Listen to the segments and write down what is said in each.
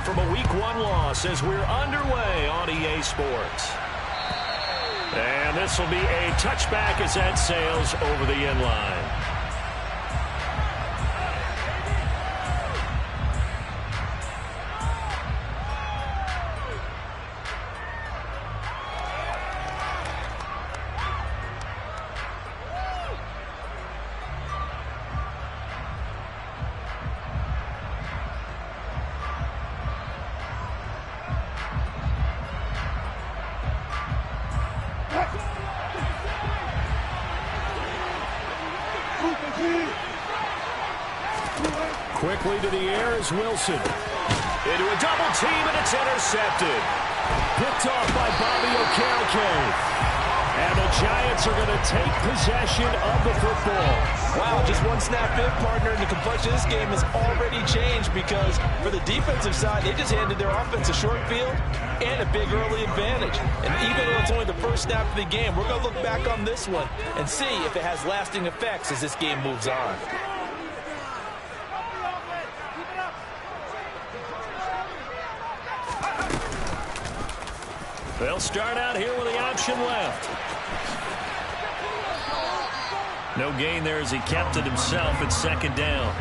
from a Week 1 loss as we're underway on EA Sports. And this will be a touchback as that sails over the end line. Quickly to the air is Wilson. Into a double team, and it's intercepted. Picked off by Bobby Okereke. And the Giants are going to take possession of the football. Wow, just one snap in, partner, and the complexion of this game has already changed because for the defensive side, they just handed their offense a short field and a big early advantage. And even though it's only the first snap of the game, we're going to look back on this one and see if it has lasting effects as this game moves on. They'll start out here with the option left. No gain there as he kept it himself at second down.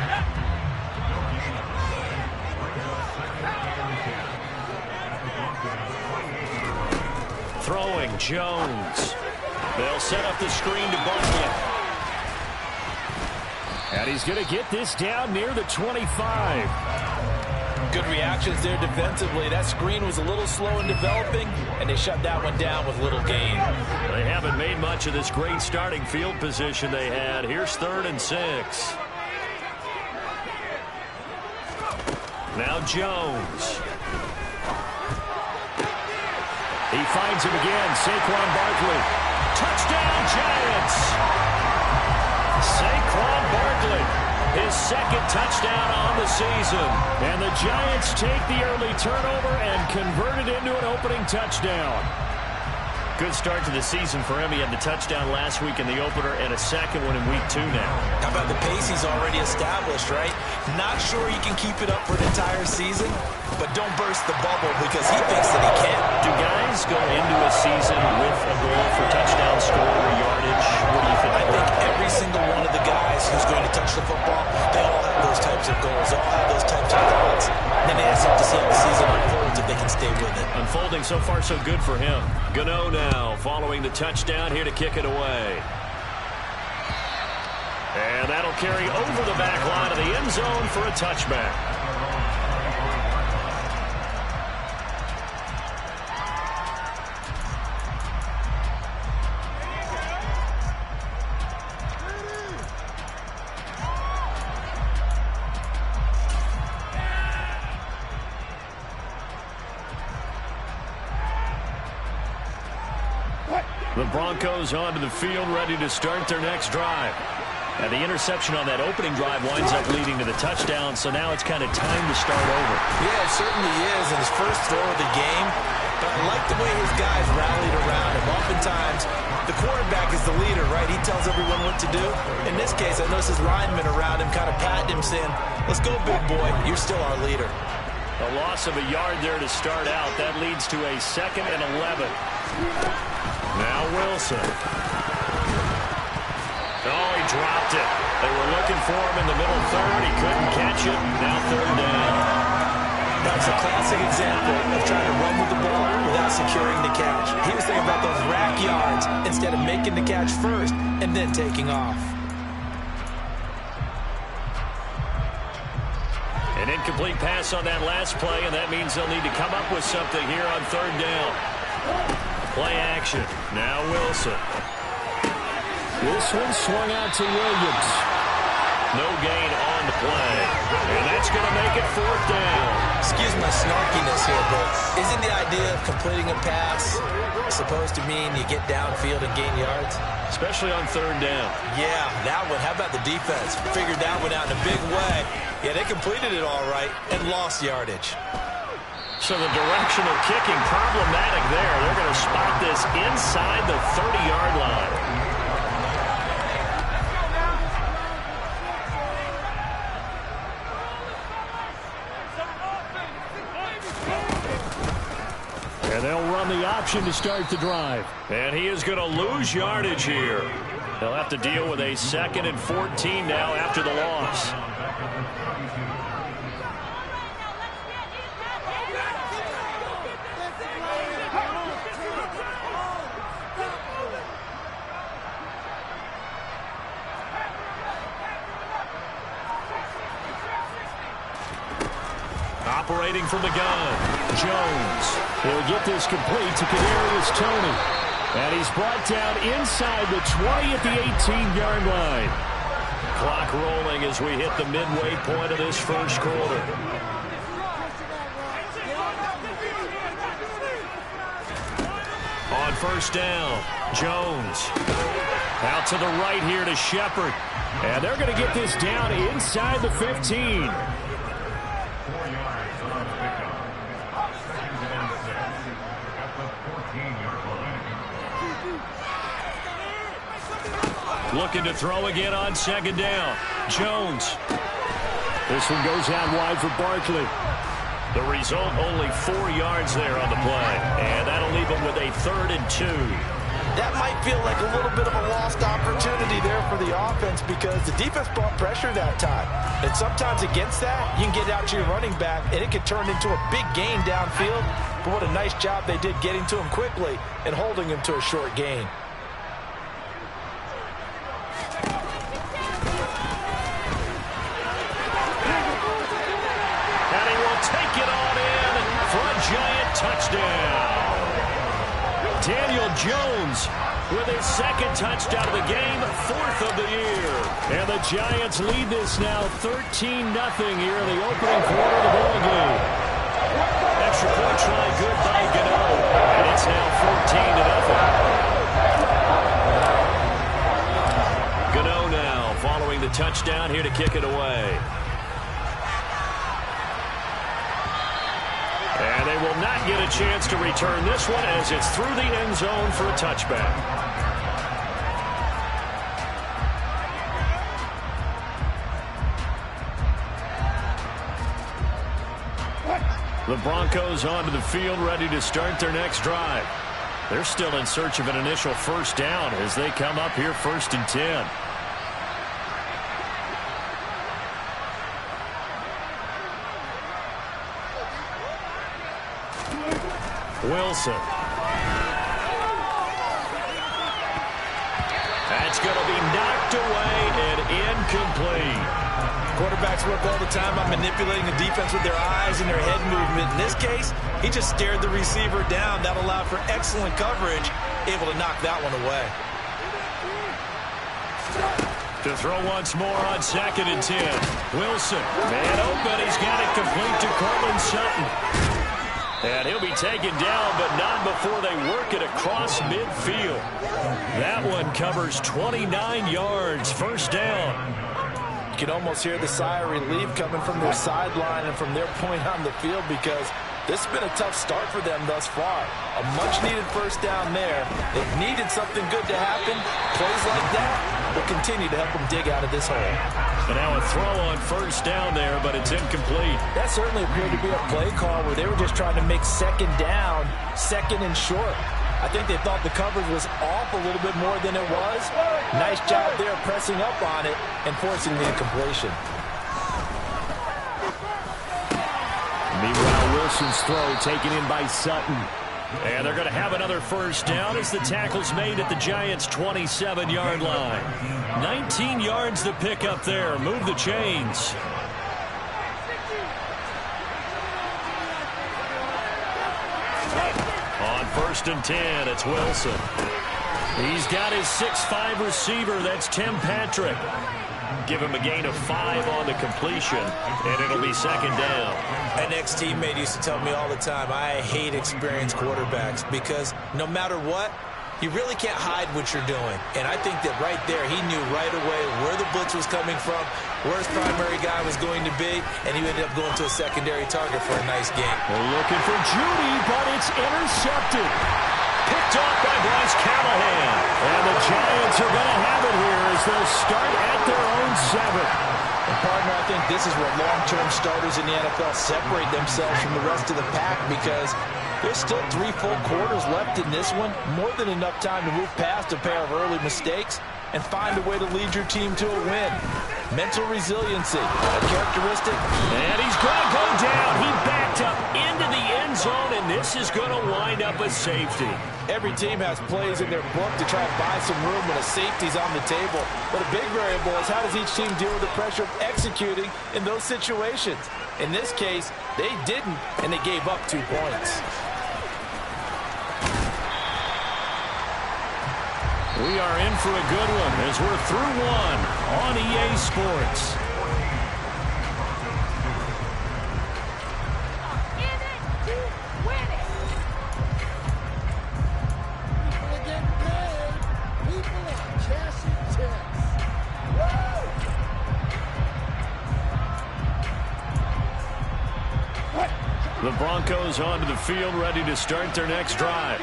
Throwing, Jones. They'll set up the screen to Barkley. And he's going to get this down near the 25. Good reactions there defensively. That screen was a little slow in developing, and they shut that one down with little gain. They haven't made much of this great starting field position they had. Here's 3rd and 6. Now Jones. He finds him again. Saquon Barkley. Touchdown, Giants! Saquon Barkley. His second touchdown on the season. And the Giants take the early turnover and convert it into an opening touchdown. Good start to the season for him. He had the touchdown last week in the opener and a second one in Week 2 now. How about the pace he's already established, right? Not sure he can keep it up for an entire season, but don't burst the bubble because he thinks that he can. Do guys go into a season with a goal for touchdown score or yardage? What do you think? I think every single one of the guys who's going to touch the football, they all have those types of goals. They all have those types of thoughts. Then they just have to see how the season unfolds if they can stay with it. Unfolding so far so good for him. Gano now following the touchdown here to kick it away. And that'll carry over the back line of the end zone for a touchback. The Broncos onto the field, ready to start their next drive. And the interception on that opening drive winds up leading to the touchdown, so now it's kind of time to start over. Yeah, it certainly is, in his first throw of the game. But I like the way his guys rallied around him. Oftentimes, the quarterback is the leader, right? He tells everyone what to do. In this case, I noticed his linemen around him kind of patting him, saying, "Let's go, big boy. You're still our leader." A loss of a yard there to start out. That leads to a 2nd and 11. Now Wilson. Oh, he dropped it. They were looking for him in the middle third. He couldn't catch it. Now 3rd down. That's a classic example of trying to run with the ball without securing the catch. He was thinking about those rack yards instead of making the catch first and then taking off. An incomplete pass on that last play, and that means they'll need to come up with something here on 3rd down. Play action. Now Wilson. This one swung out to Williams. No gain on the play. And that's going to make it 4th down. Excuse my snarkiness here, but isn't the idea of completing a pass supposed to mean you get downfield and gain yards? Especially on 3rd down. Yeah, that one. How about the defense? Figured that one out in a big way. Yeah, they completed it all right and lost yardage. So the directional kicking problematic there. They're going to spot this inside the 30-yard line. they'll run the option to start the drive. And he is going to lose yardage here. They'll have to deal with a 2nd and 14 now after the loss. Operating from the gun, Jones. He'll get this complete to Kadarius Toney. And he's brought down inside the 20 at the 18-yard line. Clock rolling as we hit the midway point of this first quarter. On first down, Jones. Out to the right here to Shepard. And they're going to get this down inside the 15. Looking to throw again on 2nd down. Jones. This one goes out wide for Barkley. The result, only 4 yards there on the play. And that'll leave him with a 3rd and 2. That might feel like a little bit of a lost opportunity there for the offense because the defense brought pressure that time. And sometimes against that, you can get out to your running back, and it can turn into a big gain downfield. But what a nice job they did getting to him quickly and holding him to a short gain. Giant touchdown. Daniel Jones with his 2nd touchdown of the game, 4th of the year. And the Giants lead this now 13-0 here in the opening quarter of the ball game. Extra point try good by Gano. And it's now 14-0. Gano now following the touchdown here to kick it away. And they will not get a chance to return this one as it's through the end zone for a touchback. The Broncos onto the field ready to start their next drive. They're still in search of an initial first down as they come up here 1st and 10. Wilson. That's going to be knocked away and incomplete. Quarterbacks work all the time on manipulating the defense with their eyes and their head movement. In this case, he just stared the receiver down. That allowed for excellent coverage, able to knock that one away. To throw once more on 2nd and 10. Wilson, man open. He's got it complete to Cortland Sutton. And he'll be taken down, but not before they work it across midfield. That one covers 29 yards. First down. You can almost hear the sigh of relief coming from their sideline and from their point on the field because this has been a tough start for them thus far. A much-needed first down there. They've needed something good to happen. Plays like that will continue to help them dig out of this hole. And now a throw on first down there, but it's incomplete. That certainly appeared to be a play call where they were just trying to make 2nd down, 2nd and short. I think they thought the coverage was off a little bit more than it was. Nice job there pressing up on it and forcing the incompletion. Meanwhile, Wilson's throw taken in by Sutton. And they're going to have another first down as the tackle's made at the Giants' 27-yard line. 19 yards to pick up there. Move the chains. On 1st and 10, it's Wilson. He's got his 6'5 receiver. That's Tim Patrick. Give him a gain of 5 on the completion, and it'll be 2nd down. An ex-teammate used to tell me all the time, I hate experienced quarterbacks because no matter what, you really can't hide what you're doing. And I think that right there, he knew right away where the blitz was coming from, where his primary guy was going to be, and he ended up going to a secondary target for a nice gain. We're looking for Judy, but it's intercepted. Picked off by Bryce Callahan. And the Giants are going to have it here as they'll start at their own 7. And partner, I think this is where long-term starters in the NFL separate themselves from the rest of the pack, because there's still 3 full quarters left in this one. More than enough time to move past a pair of early mistakes and find a way to lead your team to a win. Mental resiliency, a characteristic. And he's going to go down. He backed up into the end zone, and this is going to wind up a safety. Every team has plays in their book to try and buy some room when a safety's on the table. But a big variable is how does each team deal with the pressure of executing in those situations. In this case, they didn't, and they gave up 2 points. We are in for a good one as we're through one on EA Sports. The Broncos onto the field, ready to start their next drive.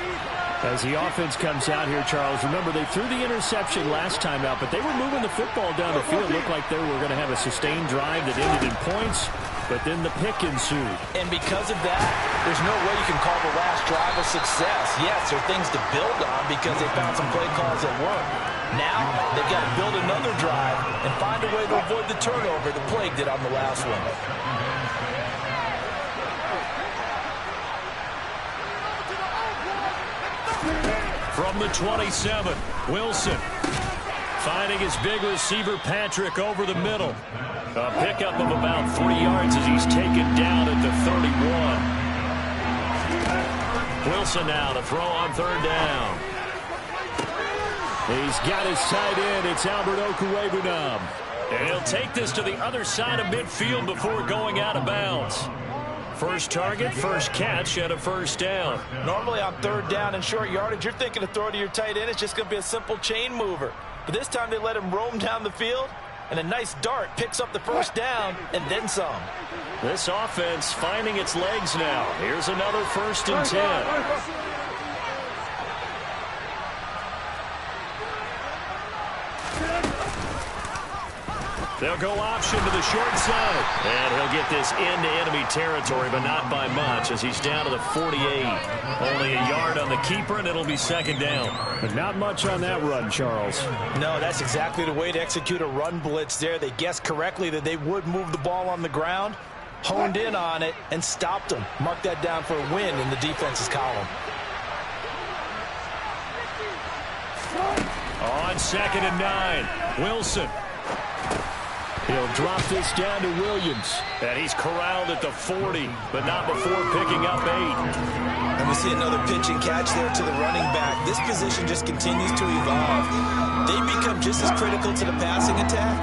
As the offense comes out here, Charles, remember they threw the interception last time out, but they were moving the football down the field. It looked like they were going to have a sustained drive that ended in points, but then the pick ensued. And because of that, there's no way you can call the last drive a success. Yes, there are things to build on because they found some play calls that work. Now, they've got to build another drive and find a way to avoid the turnover the plague did on the last one. From the 27, Wilson finding his big receiver Patrick over the middle. A pickup of about 3 yards as he's taken down at the 31. Wilson now to throw on 3rd down. He's got his tight end. It's Albert Okwuegbunam. And he'll take this to the other side of midfield before going out of bounds. First target, first catch, and a 1st down. Normally on 3rd down and short yardage, you're thinking of throwing to your tight end. It's just going to be a simple chain mover. But this time they let him roam down the field, and a nice dart picks up the 1st down and then some. This offense finding its legs now. Here's another 1st and 10. They'll go option to the short side. And he'll get this into enemy territory, but not by much as he's down to the 48. Only a yard on the keeper, and it'll be 2nd down. But not much on that run, Charles. No, that's exactly the way to execute a run blitz there. They guessed correctly that they would move the ball on the ground, honed in on it, and stopped them. Mark that down for a win in the defense's column. On 2nd and 9, Wilson. He'll drop this down to Williams. And he's corralled at the 40, but not before picking up 8. And we see another pitch and catch there to the running back. This position just continues to evolve. They become just as critical to the passing attack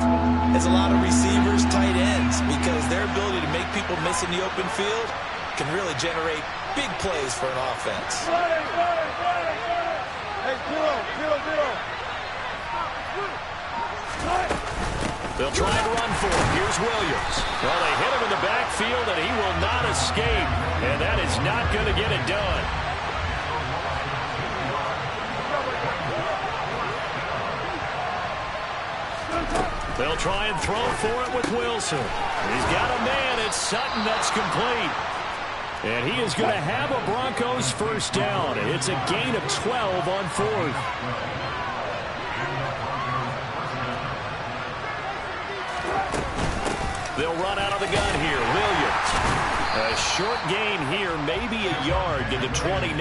as a lot of receivers, tight ends, because their ability to make people miss in the open field can really generate big plays for an offense. They'll try and run for him. Here's Williams. Well, they hit him in the backfield, and he will not escape. And that is not going to get it done. They'll try and throw for it with Wilson. He's got a man. It's Sutton that's complete. And he is going to have a Broncos 1st down. It's a gain of 12 on 4th. They'll run out of the gun here. Williams. A short gain here, maybe a yard to the 29.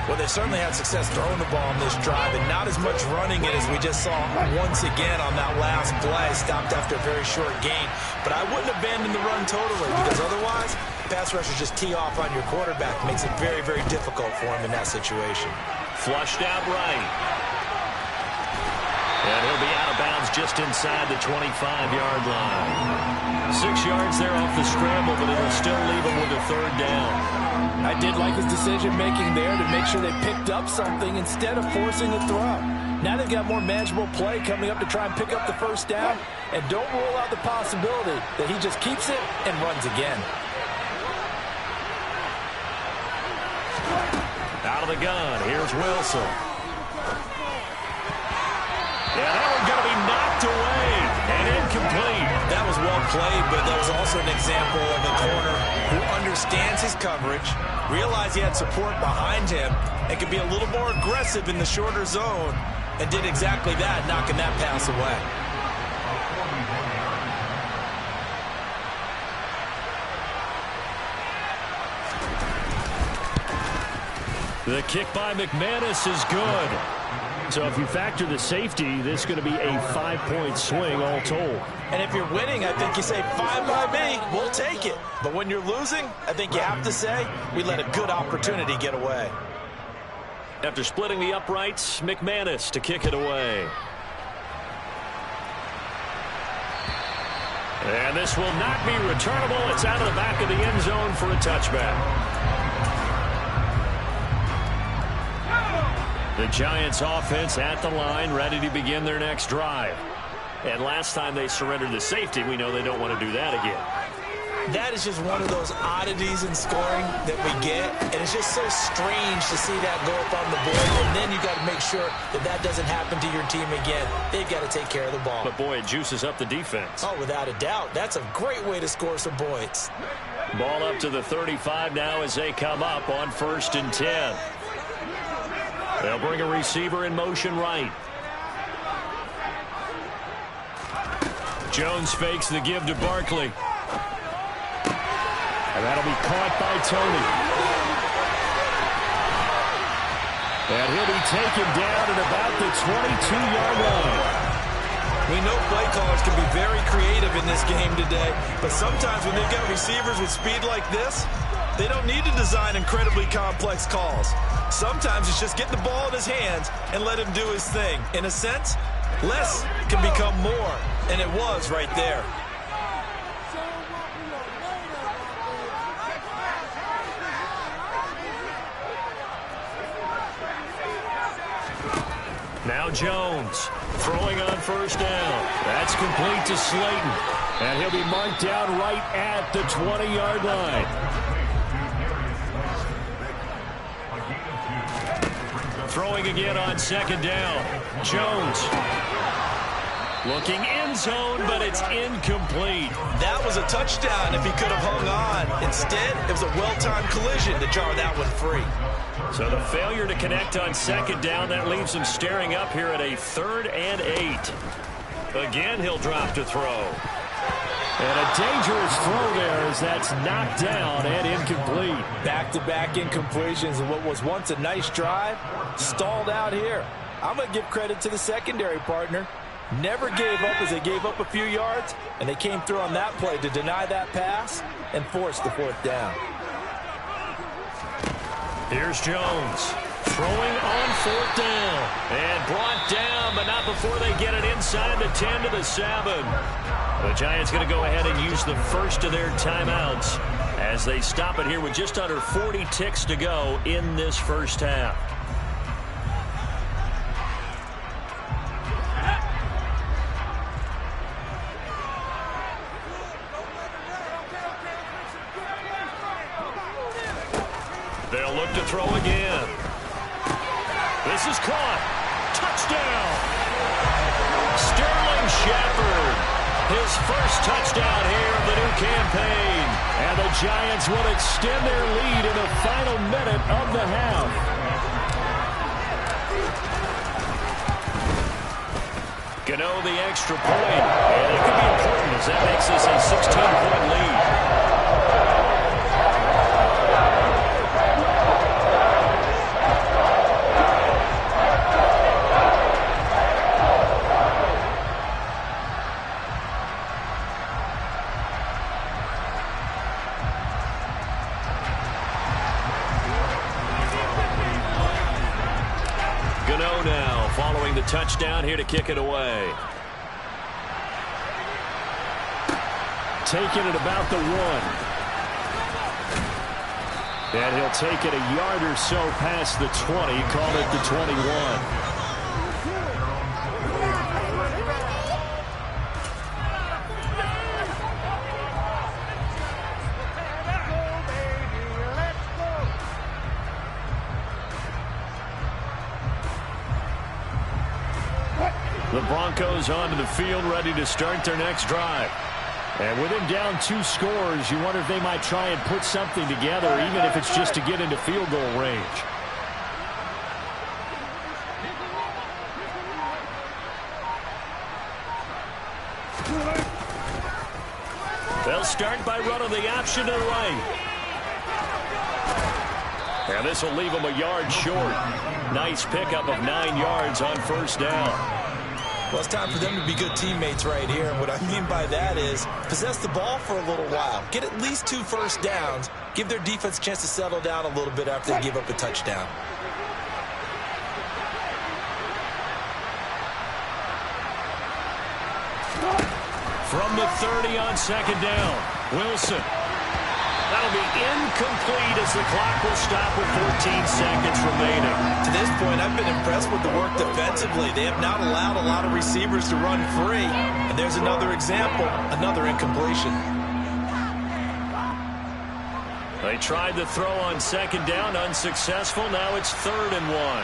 Well, they certainly had success throwing the ball on this drive, and not as much running it as we just saw once again on that last play. Stopped after a very short gain. But I wouldn't abandon the run totally, because otherwise, pass rushers just tee off on your quarterback. Makes it very, very difficult for him in that situation. Flushed out right. And he'll be out of bounds just inside the 25-yard line. 6 yards there off the scramble, but it'll still leave him with a 3rd down. I did like his decision-making there to make sure they picked up something instead of forcing a throw. Now they've got more manageable play coming up to try and pick up the 1st down. And don't rule out the possibility that he just keeps it and runs again. Out of the gun, here's Wilson. And that one's going to be knocked away and incomplete. play, but that was also an example of a corner who understands his coverage, realized he had support behind him, and could be a little more aggressive in the shorter zone, and did exactly that, knocking that pass away. The kick by McManus is good. So if you factor the safety, this is going to be a 5-point swing all told. And if you're winning, I think you say, fine by me, we'll take it. But when you're losing, I think you have to say, we let a good opportunity get away. After splitting the uprights, McManus to kick it away. And this will not be returnable. It's out of the back of the end zone for a touchback. The Giants offense at the line, ready to begin their next drive. And last time they surrendered the safety, we know they don't want to do that again. That is just one of those oddities in scoring that we get. And it's just so strange to see that go up on the board. And then you got to make sure that that doesn't happen to your team again. They've got to take care of the ball. But, boy, it juices up the defense. Oh, without a doubt. That's a great way to score some points. Ball up to the 35 now as they come up on 1st and 10. They'll bring a receiver in motion right. Jones fakes the give to Barkley. And that'll be caught by Tony. And he'll be taken down at about the 22-yard line. We know play callers can be very creative in this game today, but sometimes when they've got receivers with speed like this, they don't need to design incredibly complex calls. Sometimes it's just get the ball in his hands and let him do his thing. In a sense, less can become more, and it was right there. Now Jones throwing on 1st down. That's complete to Slayton. And he'll be marked down right at the 20-yard line. Throwing again on 2nd down. Jones looking end zone, but it's incomplete. That was a touchdown if he could have hung on. Instead, it was a well-timed collision to jar that one free. So the failure to connect on 2nd down, that leaves him staring up here at a 3rd and 8. Again, he'll drop to throw. And a dangerous throw there as that's knocked down and incomplete. Back-to-back incompletions and what was once a nice drive, stalled out here. I'm going to give credit to the secondary partner. Never gave up as they gave up a few yards, and they came through on that play to deny that pass and force the 4th down. Here's Jones throwing on 4th down. And brought down, but not before they get it inside the 10 to the 7. The Giants going to go ahead and use the first of their timeouts as they stop it here with just under 40 ticks to go in this first half. They'll look to throw again. This is caught. Touchdown. Sterling Shepard. His first touchdown here of the new campaign. And the Giants will extend their lead in the final minute of the half. Gano the extra point. And it could be important as that makes this a 16-point lead. Now following the touchdown here to kick it away. Taking it about the 1. And he'll take it a yard or so past the 20. Call it the 21. The Broncos onto the field, ready to start their next drive. And with him down 2 scores, you wonder if they might try and put something together, even if it's just to get into field goal range. They'll start by running the option to the right. And this will leave them a yard short. Nice pickup of 9 yards on first down. Well, it's time for them to be good teammates right here. And what I mean by that is possess the ball for a little while. Get at least 2 first downs. Give their defense a chance to settle down a little bit after they give up a touchdown. From the 30 on second down, Wilson. That'll be incomplete as the clock will stop with 14 seconds remaining. To this point, I've been impressed with the work defensively. They have not allowed a lot of receivers to run free. And there's another example, another incompletion. They tried the throw on second down, unsuccessful. Now it's 3rd and 1.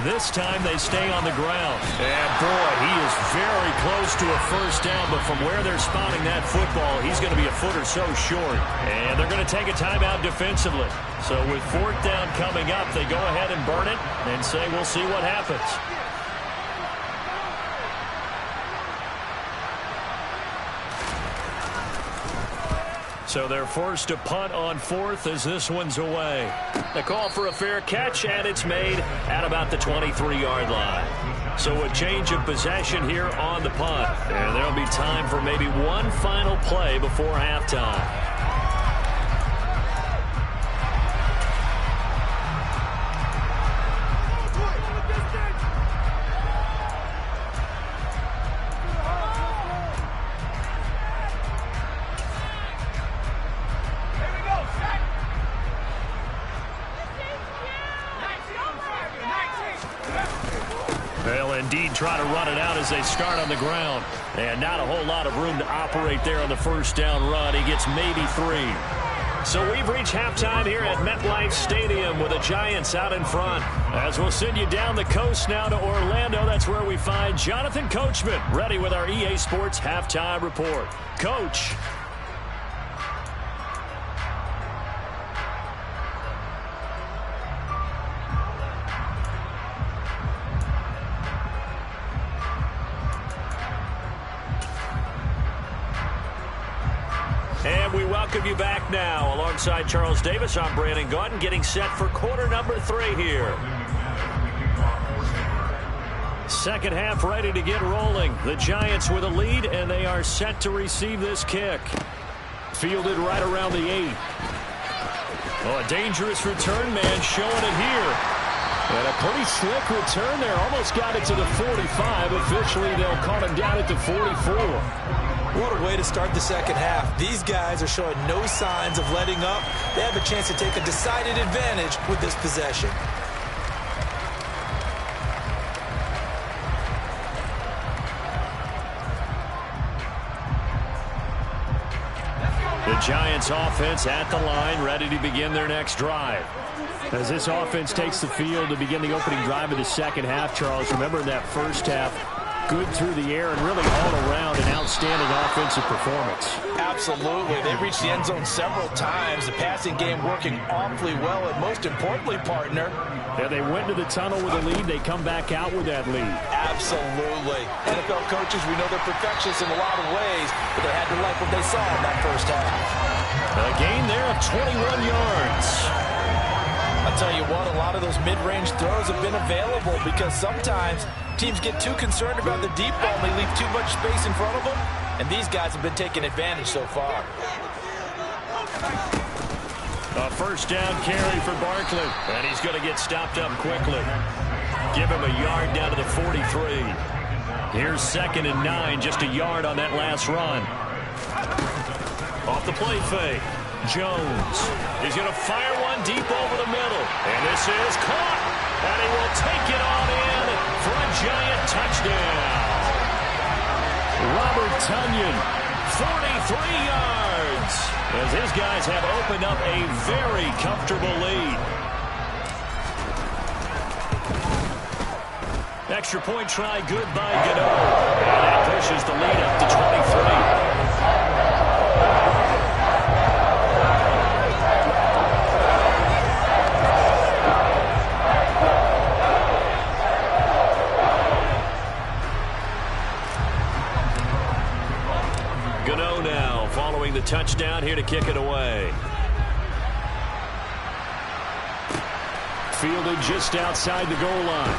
This time they stay on the ground. And boy, he is very close to a first down, but from where they're spotting that football, he's going to be a foot or so short. And they're going to take a timeout defensively. So with 4th down coming up, they go ahead and burn it and say we'll see what happens. So they're forced to punt on 4th as this one's away. The call for a fair catch, and it's made at about the 23-yard line. So a change of possession here on the punt. And there'll be time for maybe one final play before halftime. They'll indeed try to run it out as they start on the ground. And not a whole lot of room to operate there on the first down run. He gets maybe 3. So we've reached halftime here at MetLife Stadium with the Giants out in front. As we'll send you down the coast now to Orlando, that's where we find Jonathan Coachman ready with our EA Sports Halftime Report. Coach. And we welcome you back now. Alongside Charles Davis, I'm Brandon Gaudin, getting set for quarter number 3 here. Second half ready to get rolling. The Giants with a lead, and they are set to receive this kick. Fielded right around the 8. Oh, a dangerous return man showing it here. And a pretty slick return there. Almost got it to the 45. Officially, they'll call him down at the 44. What a way to start the second half. These guys are showing no signs of letting up. They have a chance to take a decided advantage with this possession. The Giants offense at the line, ready to begin their next drive. As this offense takes the field to begin the opening drive of the second half, Charles, remember in that first half, good through the air and really all around an outstanding offensive performance. Absolutely. They reached the end zone several times. The passing game working awfully well. And most importantly, partner, yeah, they went to the tunnel with a lead. They come back out with that lead. Absolutely. NFL coaches, we know they're perfectionists in a lot of ways, but they had to like what they saw in that first half. A gain there of 21 yards. I'll tell you what, a lot of those mid-range throws have been available because sometimes teams get too concerned about the deep ball and they leave too much space in front of them, and these guys have been taking advantage so far. A first down carry for Barkley, and he's going to get stopped up quickly. Give him a yard down to the 43. Here's 2nd and 9, just a yard on that last run. Off the play fake. Jones is going to fire one deep over the middle. And this is caught. And he will take it on in for a Giant touchdown. Robert Tonyan, 43 yards. As his guys have opened up a very comfortable lead. Extra point try good by Gano. And that pushes the lead up to 23. Gano now following the touchdown here to kick it away. Fielded just outside the goal line.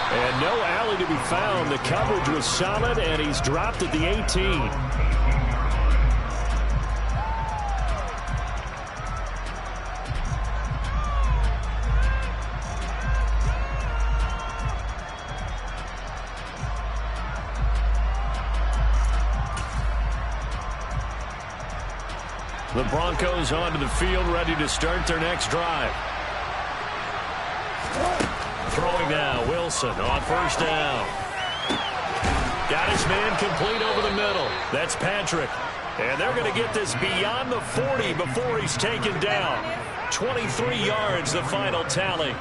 And no alley to be found. The coverage was solid, and he's dropped at the 18. The Broncos onto the field, ready to start their next drive. Throwing now, Wilson on first down. Got his man complete over the middle. That's Patrick. And they're going to get this beyond the 40 before he's taken down. 23 yards, the final tally.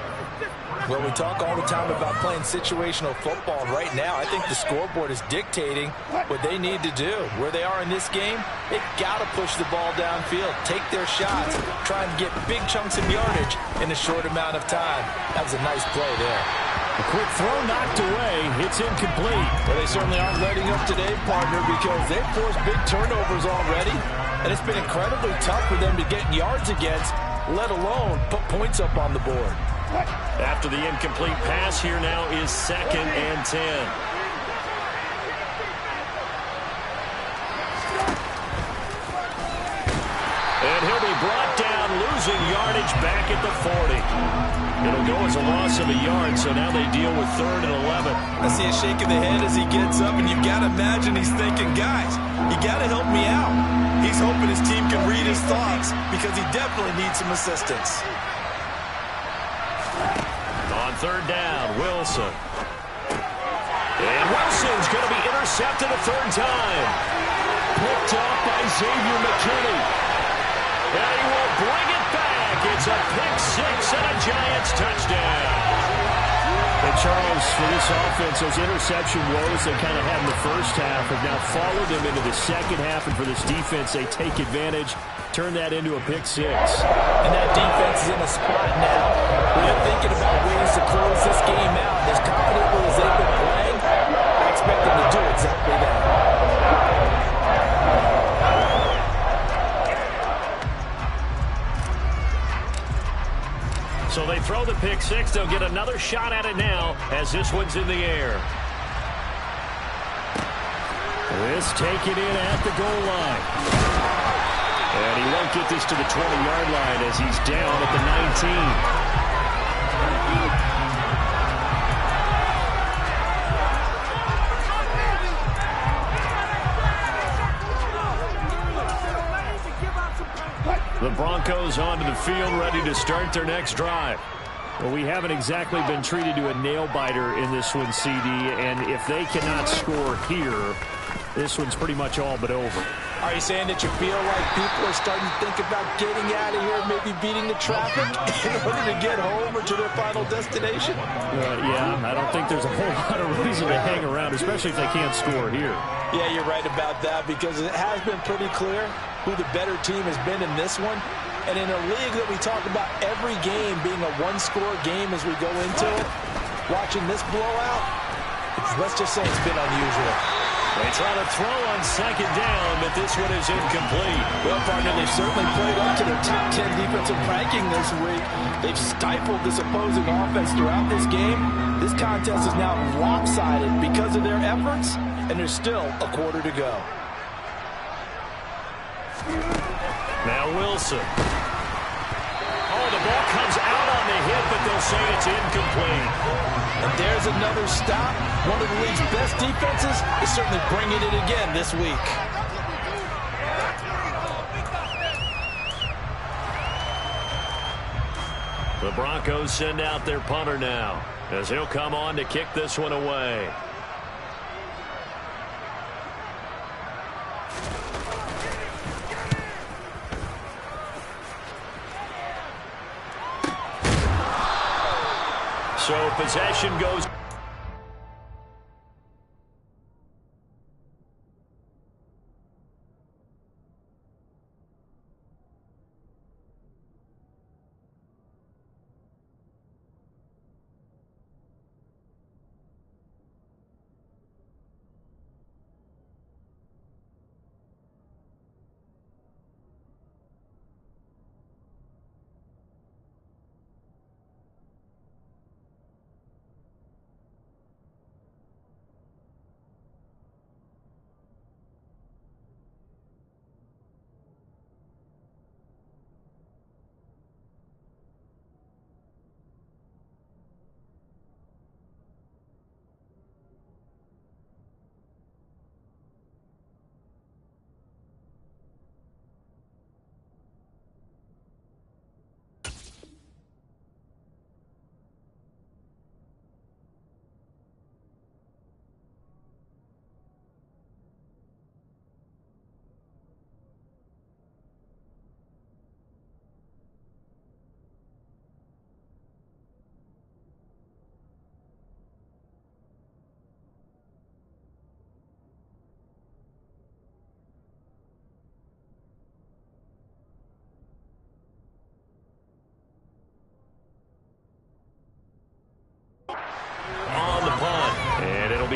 Well, we talk all the time about playing situational football. Right now, I think the scoreboard is dictating what they need to do. Where they are in this game, they've got to push the ball downfield, take their shots, try and get big chunks of yardage in a short amount of time. That was a nice play there. A quick throw knocked away. It's incomplete. Well, they certainly aren't letting up today, partner, because they've forced big turnovers already, and it's been incredibly tough for them to get yards against, let alone put points up on the board. After the incomplete pass, here now is 2nd and 10. And he'll be brought down, losing yardage back at the 40. It'll go as a loss of a yard, so now they deal with 3rd and 11. I see a shake of the head as he gets up, and you've got to imagine he's thinking, guys, you got to help me out. He's hoping his team can read his thoughts because he definitely needs some assistance. On 3rd down, Wilson. And Wilson's going to be intercepted a 3rd time. Picked off by Xavier McKinney. And he will bring it back. It's a pick 6 and a Giants touchdown. And Charles, for this offense, those interception woes they kind of had in the first half have now followed them into the second half. And for this defense, they take advantage, turn that into a pick 6. And that defense is in a spot now where they're thinking about ways to close this game out. As confidently as they've been playing, I expect them to do exactly that. So they throw the pick 6. They'll get another shot at it now as this one's in the air. This taken in at the goal line. And he won't get this to the 20-yard line as he's down at the 19. The Broncos onto the field, ready to start their next drive. Well, we haven't exactly been treated to a nail-biter in this one, CD, and if they cannot score here, this one's pretty much all but over. Are you saying that you feel like people are starting to think about getting out of here, maybe beating the traffic in order to get home or to their final destination? Yeah, I don't think there's a whole lot of reason to hang around, especially if they can't score here. Yeah, you're right about that because it has been pretty clear who the better team has been in this one. And in a league that we talk about every game being a one-score game as we go into it, watching this blowout, let's just say it's been unusual. They try to throw on 2nd down, but this one is incomplete. Well, partner, they've certainly played up to their top 10 defensive ranking this week. They've stifled this opposing offense throughout this game. This contest is now lopsided because of their efforts, and there's still a quarter to go. Now Wilson. Oh, the ball comes out on the hit, but they'll say it's incomplete. And there's another stop. One of the league's best defenses is certainly bringing it again this week. The Broncos send out their punter now as he'll come on to kick this one away. So possession goes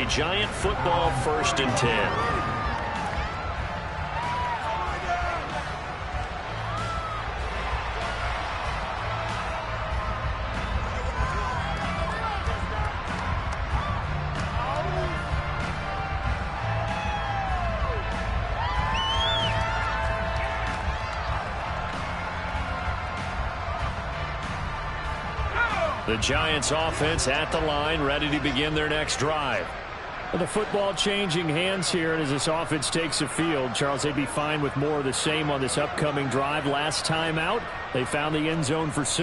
Giant football, 1st and 10. The Giants offense at the line, ready to begin their next drive. The football changing hands here as this offense takes the field. Charles, they'd be fine with more of the same on this upcoming drive. Last time out, they found the end zone for 6.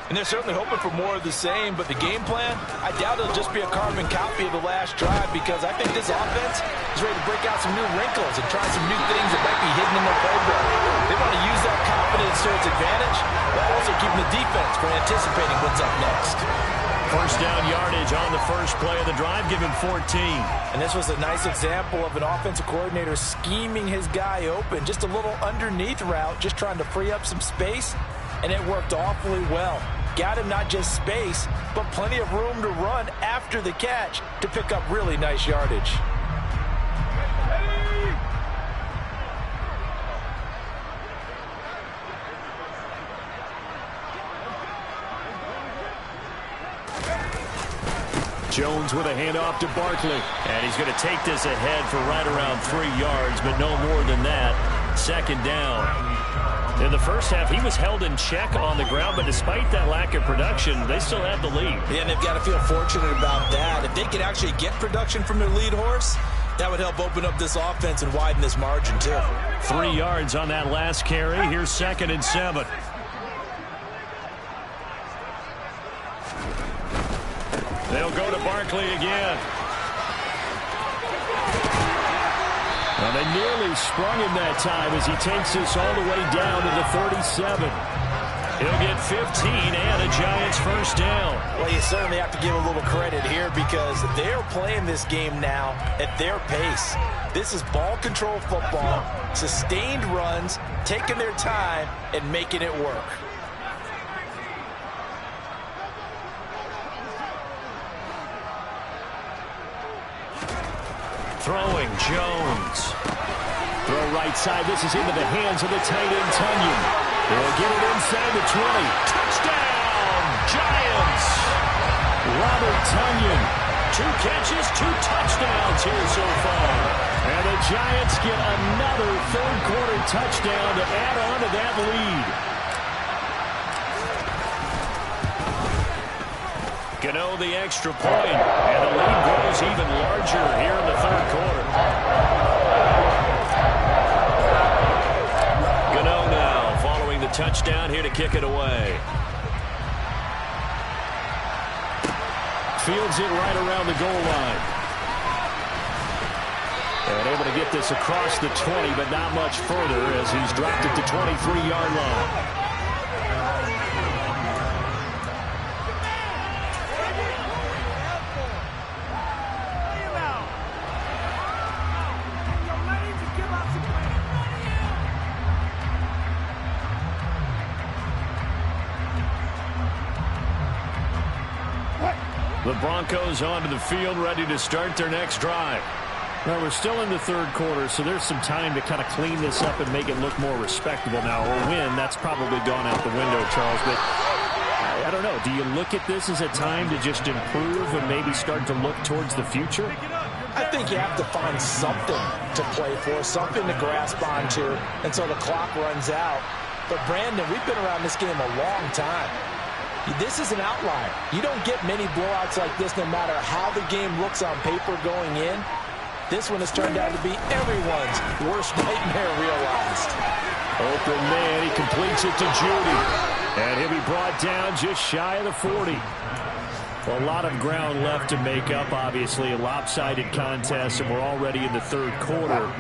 And they're certainly hoping for more of the same, but the game plan, I doubt it'll just be a carbon copy of the last drive, because I think this offense is ready to break out some new wrinkles and try some new things that might be hidden in their playbook. They want to use that confidence to its advantage, while also keeping the defense from anticipating what's up next. 1st down yardage on the first play of the drive, given 14. And this was a nice example of an offensive coordinator scheming his guy open. Just a little underneath route, just trying to free up some space, and it worked awfully well. Got him not just space, but plenty of room to run after the catch to pick up really nice yardage. Jones with a handoff to Barkley. And he's going to take this ahead for right around 3 yards, but no more than that. 2nd down. In the first half, he was held in check on the ground, but despite that lack of production, they still have the lead. Yeah, and they've got to feel fortunate about that. If they could actually get production from their lead horse, that would help open up this offense and widen this margin, too. 3 yards on that last carry. Here's 2nd and 7. They'll go to Barkley again. Well, they nearly sprung him that time as he takes this all the way down to the 37. He'll get 15 and a Giants 1st down. Well, you certainly have to give a little credit here, because they're playing this game now at their pace. This is ball control football, sustained runs, taking their time and making it work. Throwing, Jones. Throw right side. This is into the hands of the tight end, Tunyon. They'll get it inside the 20. Touchdown, Giants. Robert Tunyon. 2 catches, 2 touchdowns here so far. And the Giants get another third-quarter touchdown to add on to that lead. Gano the extra point, and the lead grows even larger here in the 3rd quarter. Gano now following the touchdown here to kick it away. Fields it right around the goal line. And able to get this across the 20, but not much further as he's dropped it to 23-yard line. The Broncos onto the field, ready to start their next drive. Well, we're still in the 3rd quarter, so there's some time to kind of clean this up and make it look more respectable now. Or win, that's probably gone out the window, Charles. But I don't know. Do you look at this as a time to just improve and maybe start to look towards the future? I think you have to find something to play for, something to grasp onto until the clock runs out. But, Brandon, we've been around this game a long time. This is an outlier. You don't get many blowouts like this no matter how the game looks on paper going in. This one has turned out to be everyone's worst nightmare realized. Open man, he completes it to Judy. And he'll be brought down just shy of the 40. Well, a lot of ground left to make up, obviously. A lopsided contest, and we're already in the 3rd quarter.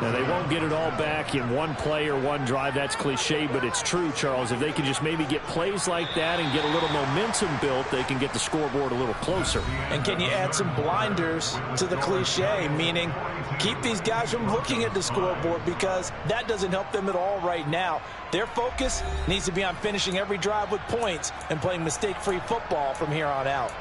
Now, they won't get it all back in one play or one drive. That's cliche, but it's true, Charles. If they can just maybe get plays like that and get a little momentum built, they can get the scoreboard a little closer. And can you add some blinders to the cliche, meaning keep these guys from looking at the scoreboard, because that doesn't help them at all right now. Their focus needs to be on finishing every drive with points and playing mistake-free football from here on out.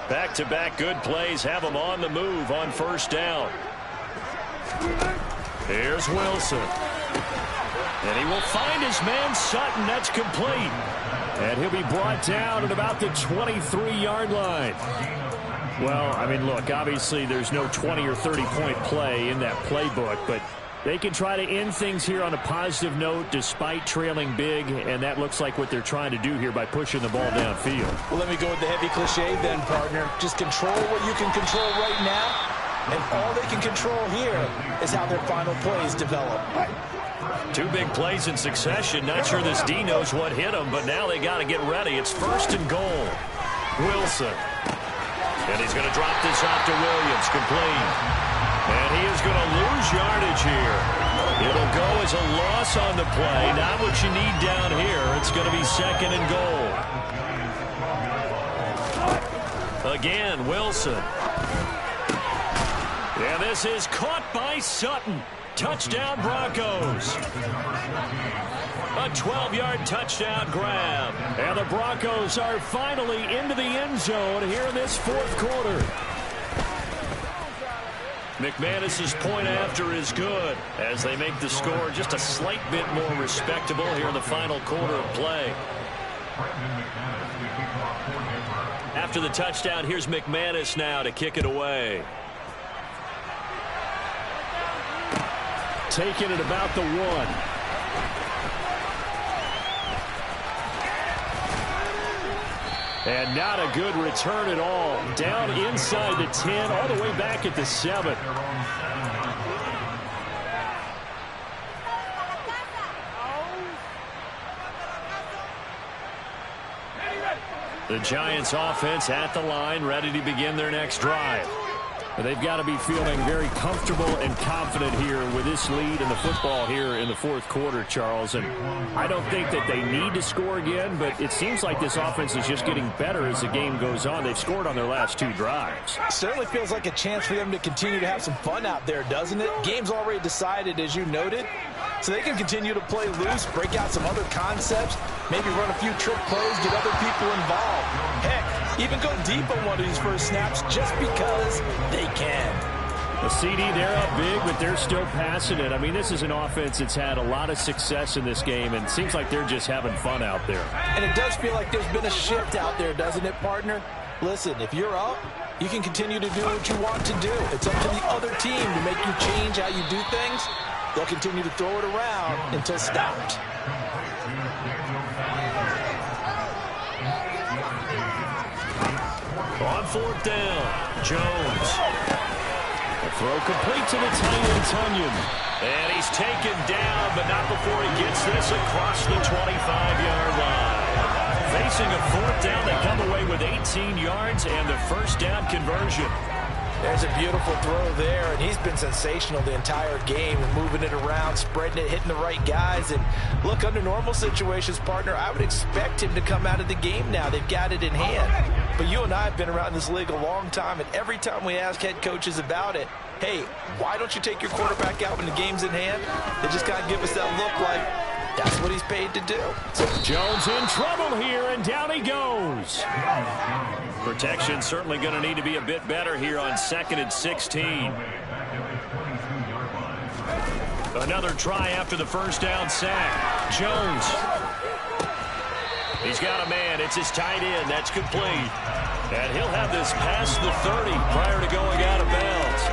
Back-to-back good plays have them on the move on first down. Here's Wilson. And he will find his man Sutton. That's complete. And he'll be brought down at about the 23-yard line. Well, I mean, look, obviously there's no 20 or 30-point play in that playbook, but they can try to end things here on a positive note despite trailing big, and that looks like what they're trying to do here by pushing the ball downfield. Well, let me go with the heavy cliche then, partner. Just control what you can control right now, and all they can control here is how their final plays develop. 2 big plays in succession. Not sure this D knows what hit him, but now they got to get ready. It's 1st and goal. Wilson. And he's going to drop this off to Williams. Complete. And he is going to lose yardage here. It'll go as a loss on the play. Not what you need down here. It's going to be 2nd and goal. Again, Wilson. And this is caught by Sutton. Touchdown, Broncos. A 12-yard touchdown grab. And the Broncos are finally into the end zone here in this 4th quarter. McManus's point after is good as they make the score just a slight bit more respectable here in the final quarter of play. After the touchdown, here's McManus now to kick it away. Taking it about the 1. And not a good return at all. Down inside the 10, all the way back at the 7. The Giants offense at the line, ready to begin their next drive. They've got to be feeling very comfortable and confident here with this lead in the football here in the 4th quarter, Charles. And I don't think that they need to score again, but it seems like this offense is just getting better as the game goes on. They've scored on their last 2 drives. Certainly feels like a chance for them to continue to have some fun out there, doesn't it? Game's already decided, as you noted, so they can continue to play loose, break out some other concepts, maybe run a few trick plays, get other people involved. Heck, even go deep on one of these first snaps just because they can. The CD, they're up big, but they're still passing it. I mean, this is an offense that's had a lot of success in this game, and it seems like they're just having fun out there. And it does feel like there's been a shift out there, doesn't it, partner? Listen, if you're up, you can continue to do what you want to do. It's up to the other team to make you change how you do things. They'll continue to throw it around until stopped. On 4th down, Jones. A throw complete to the tight end, Tunyon. And he's taken down, but not before he gets this across the 25-yard line. Facing a 4th down, they come away with 18 yards and the first down conversion. There's a beautiful throw there, and he's been sensational the entire game, moving it around, spreading it, hitting the right guys. And look, under normal situations, partner, I would expect him to come out of the game now. They've got it in hand. But you and I have been around this league a long time, and every time we ask head coaches about it, hey, why don't you take your quarterback out when the game's in hand? They just kind of give us that look like that's what he's paid to do. Jones in trouble here, and down he goes. Protection certainly going to need to be a bit better here on 2nd and 16. Another try after the first down sack. Jones. He's got a man. It's his tight end. That's complete. And he'll have this past the 30 prior to going out of bounds.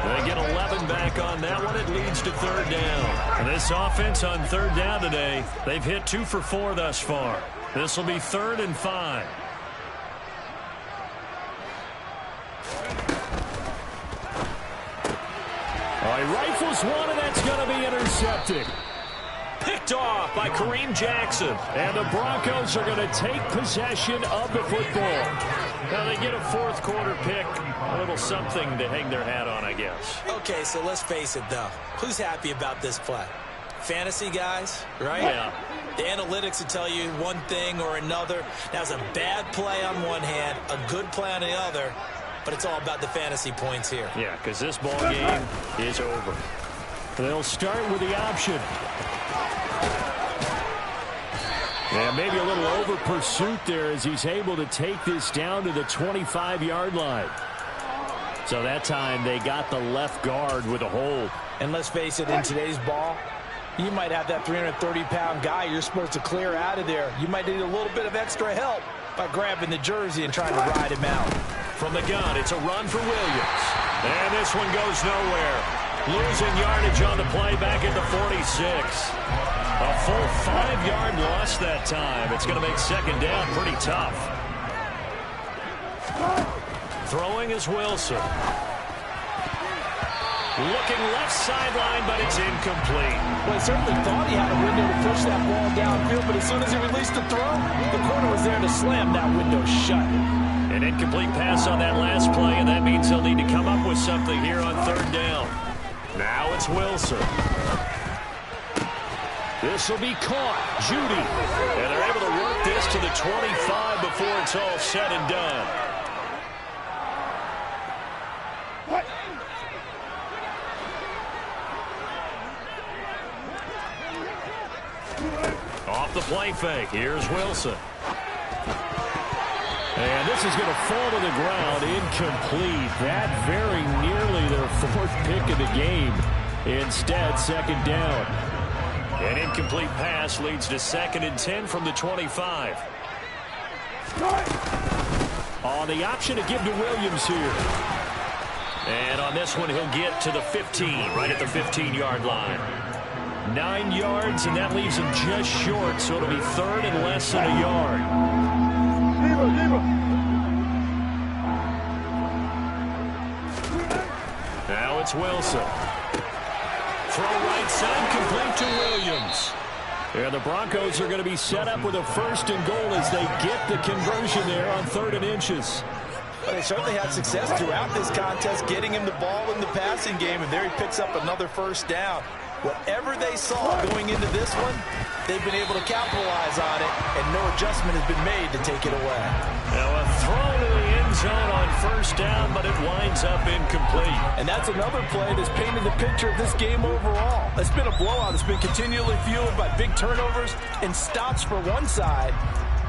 They get 11 back on that one. It leads to 3rd down. And this offense on 3rd down today, they've hit 2 for 4 thus far. This will be 3rd and 5. He rifles one, and that's going to be intercepted. Picked off by Kareem Jackson. And the Broncos are going to take possession of the football. Now they get a 4th quarter pick. A little something to hang their hat on, I guess. Okay, so let's face it, though. Who's happy about this play? Fantasy guys, right? Yeah. The analytics will tell you one thing or another. That was a bad play on one hand, a good play on the other. But it's all about the fantasy points here. Yeah, because this ball game is over. They'll start with the option. And maybe a little over pursuit there as he's able to take this down to the 25-yard line. So that time they got the left guard with a hold. And let's face it, in today's ball, you might have that 330-pound guy you're supposed to clear out of there. You might need a little bit of extra help by grabbing the jersey and trying to ride him out. From the gun, it's a run for Williams. And this one goes nowhere. Losing yardage on the play back at the 46. A full 5-yard loss that time. It's going to make second down pretty tough. Throwing is Wilson. Looking left sideline, but it's incomplete. Well, he certainly thought he had a window to push that ball downfield, but as soon as he released the throw, the corner was there to slam that window shut. An incomplete pass on that last play, and that means he'll need to come up with something here on third down. Now it's Wilson. This will be caught. Judy. And they're able to work this to the 25 before it's all said and done. Off the play fake. Here's Wilson. And this is going to fall to the ground. Incomplete. That very nearly their fourth pick of the game. Instead, second down. An incomplete pass leads to 2nd and 10 from the 25. On the option to give to Williams here. And on this one, he'll get to the 15, right at the 15-yard line. 9 yards, and that leaves him just short, so it'll be third and less than a yard. Now it's Wilson. Throw right side, complete to Williams. And the Broncos are going to be set up with a 1st and goal as they get the conversion there on 3rd and inches. Well, they certainly had success throughout this contest, getting him the ball in the passing game, and there he picks up another 1st down. Whatever they saw going into this one, they've been able to capitalize on it, and no adjustment has been made to take it away. Now a throw to the end zone on 1st down, but it winds up incomplete. And that's another play that's painted the picture of this game overall. It's been a blowout. It's been continually fueled by big turnovers and stops for one side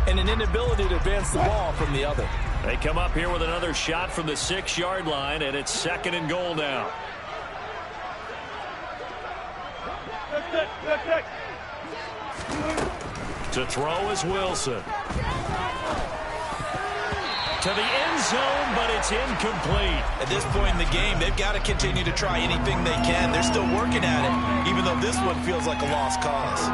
and an inability to advance the ball from the other. They come up here with another shot from the 6-yard line, and it's 2nd and goal now. To throw is Wilson. To the end zone, but it's incomplete. At this point in the game, they've got to continue to try anything they can. They're still working at it, even though this one feels like a lost cause.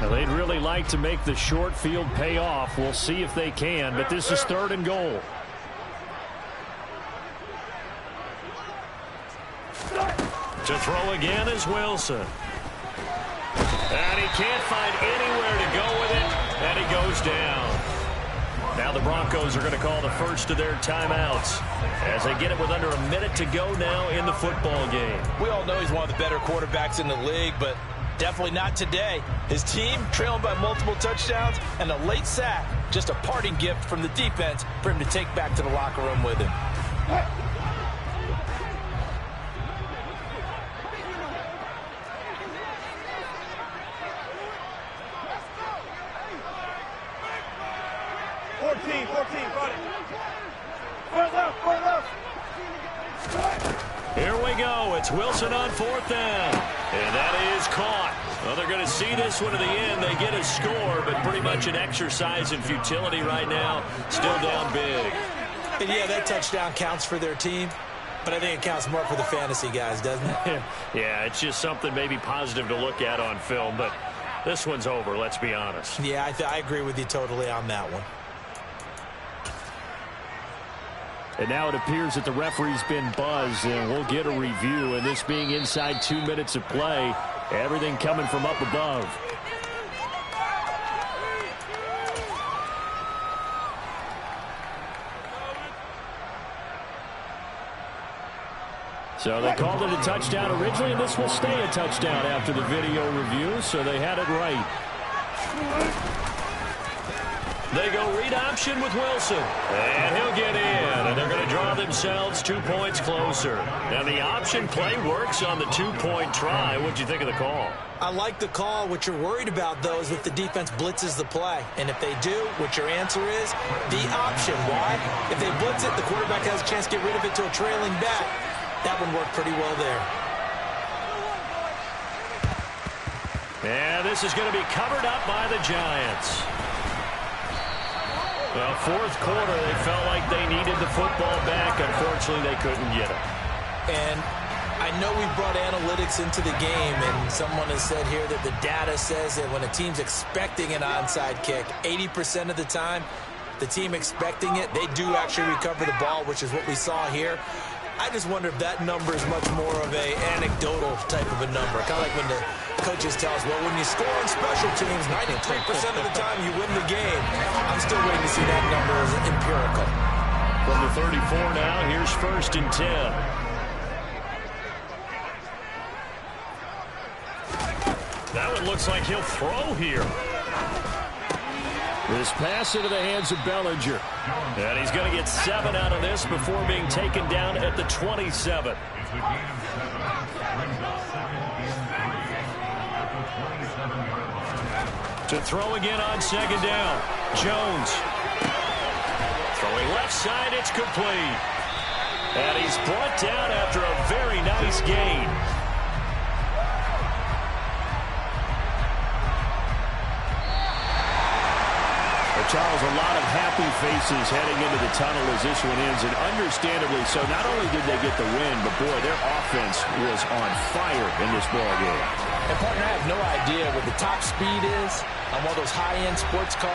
Now, they'd really like to make the short field pay off. We'll see if they can, but this is 3rd and goal. To throw again is Wilson. And he can't find anywhere to go with it, and he goes down. Now the Broncos are going to call the first of their timeouts as they get it with under a minute to go now in the football game. We all know he's one of the better quarterbacks in the league, but definitely not today. His team trailing by multiple touchdowns and a late sack, just a parting gift from the defense for him to take back to the locker room with him. Here we go. It's Wilson on 4th down. And that is caught. Well, they're going to see this one to the end. They get a score, but pretty much an exercise in futility right now. Still down big. And yeah, that touchdown counts for their team, but I think it counts more for the fantasy guys, doesn't it? Yeah, it's just something maybe positive to look at on film, but this one's over, let's be honest. Yeah, I agree with you totally on that one. And now it appears that the referee's been buzzed, and we'll get a review. And this being inside 2 minutes of play, everything coming from up above. So they called it a touchdown originally, and this will stay a touchdown after the video review, so they had it right. They go read option with Wilson. And he'll get in. And they're going to draw themselves 2 points closer. Now the option play works on the 2-point try. What'd you think of the call? I like the call. What you're worried about, though, is if the defense blitzes the play. And if they do, what your answer is, the option. Why? If they blitz it, the quarterback has a chance to get rid of it to a trailing back. That one worked pretty well there. And this is going to be covered up by the Giants. Well, fourth quarter, they felt like they needed the football back. Unfortunately, they couldn't get it. And I know we brought analytics into the game, and someone has said here that the data says that when a team's expecting an onside kick, 80% of the time, the team expecting it, they do actually recover the ball, which is what we saw here. I just wonder if that number is much more of a anecdotal type of a number. Kind of like when the coaches tell us, well, when you score on special teams, 93% of the time you win the game. I'm still waiting to see that number as empirical. From the 34 now, here's 1st and 10. That one looks like he'll throw here. This pass into the hands of Bellinger. And he's going to get 7 out of this before being taken down at the 27. To throw again on 2nd down. Jones. Throwing left side, it's complete. And he's brought down after a very nice gain. Charles, a lot of happy faces heading into the tunnel as this one ends, and understandably so. Not only did they get the win, but boy, their offense was on fire in this ball game. And partner, I have no idea what the top speed is on one of those high-end sports cars.